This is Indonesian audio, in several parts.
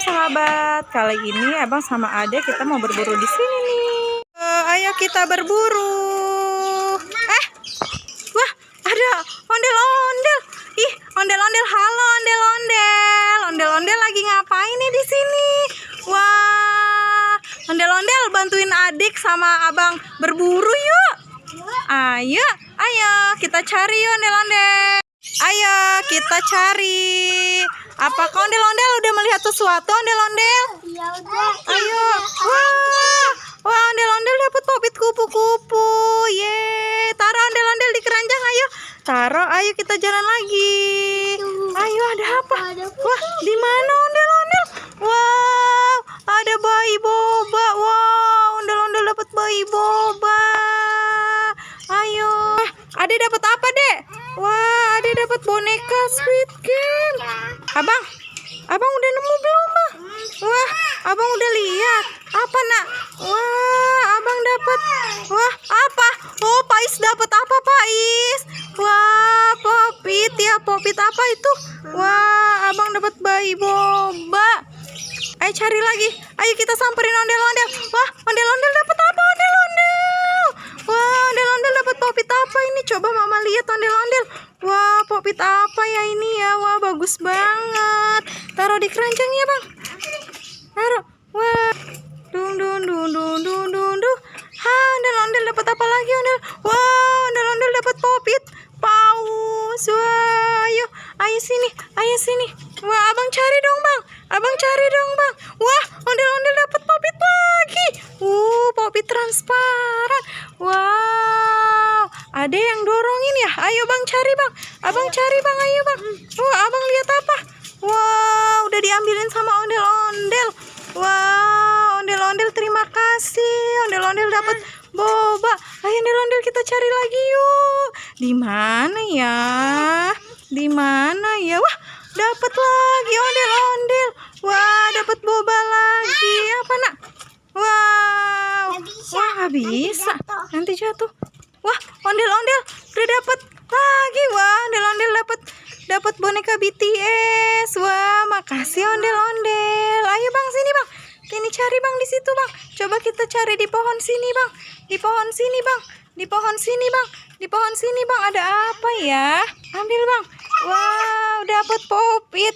sahabat, kali ini abang sama adek kita mau berburu di sini nih. Ayo kita berburu. Wah, ada ondel-ondel. Ih, ondel-ondel, halo ondel-ondel. Ondel-ondel lagi ngapain nih di sini? Wah, ondel-ondel bantuin adik sama abang berburu yuk. Ayo kita cari yuk ondel-ondel. Ayo kita cari. Apakah ondel-ondel udah melihat sesuatu ondel-ondel? Ya udah. Ayo. Wah, ondel-ondel dapat popit kupu-kupu. Ye, taruh ondel-ondel di keranjang ayo. Taruh, ayo kita jalan lagi. Ayo, ada apa? Wah, di mana ondel-ondel? Wow, ada bayi boba. Wow, ondel-ondel dapat bayi boba. Ayo. Ade dapat apa, Dek? Wah, Ade dapat boneka Squid Game. Abang udah nemu belum, Bang? Wah, abang udah lihat. Apa, Nak? Wah, abang dapat. Wah, apa? Oh, Pais dapat apa, Pais? Wah, popit ya. Popit apa itu? Wah, abang dapat bayi boba. Ayo cari lagi. Ayo kita samperin ondel-ondel. Wah, ondel-ondel dapat apa, ondel-ondel? Wah, ondel-ondel dapat popit apa ini? Coba Mama lihat ondel-ondel. Wah, popit apa ya ini ya? Wah, bagus banget. Taruh di keranjang ya, Bang. Taruh. Wah. Dung. Ha, ondel-ondel dapat apa lagi, ondel? Wah, ondel-ondel dapat popit paus. Wah, ayo sini. Wah, abang cari dong, Bang. Wah, ondel-ondel dapat popit lagi. Popit transparan. Wow, ada yang dorongin ya? Ayo Bang cari, Bang. Abang cari, Bang. Ayo, Bang. Wah, abang lihat apa? Wow, udah diambilin sama ondel-ondel. Wow, ondel-ondel terima kasih. Ondel-ondel dapat boba. Ayo ondel-ondel kita cari lagi yuk. Di mana ya? Wah, dapat lagi ondel-ondel. Wah, dapat boba lagi. Apa, Nak? Wow. Wah, nggak bisa. Nanti jatuh. Wah, ondel-ondel udah dapat lagi. Wah, ondel-ondel dapat boneka BTS. Wah, makasih ondel-ondel. Ayo Bang, sini Bang. Sini cari Bang di situ Bang. Coba kita cari di pohon sini Bang. Di pohon sini Bang. Ada apa ya? Ambil Bang. Wow, dapat popit.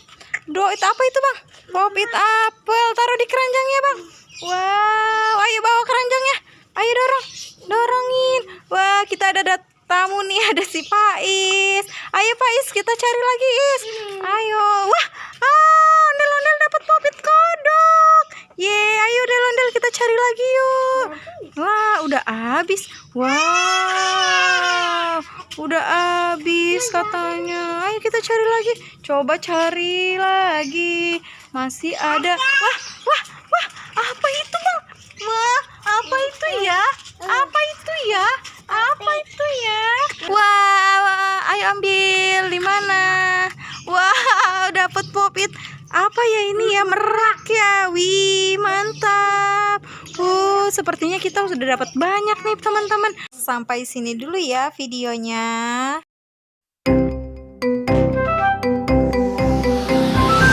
Itu apa itu Bang? Popit apel. Taruh di keranjangnya Bang. Wow, ayo bawa keranjangnya. Ayo dorongin. Wah, kita ada tamu nih, ada si Pais. Ayo Pais, kita cari lagi Is. Ayo. Wah, ondel-ondel dapat popit kodok. Ayo ondel-ondel kita cari lagi yuk. Wah, udah habis. Wow, udah habis katanya. Ayo kita cari lagi. Coba cari lagi. Masih ada. Wah, apa itu Bang? Wah, apa itu ya? Wah, ayo ambil. Di mana? Wah, dapat popit. Apa ya ini ya? Merak ya. Wih, mantap. Sepertinya kita sudah dapat banyak nih teman-teman. Sampai sini dulu ya videonya.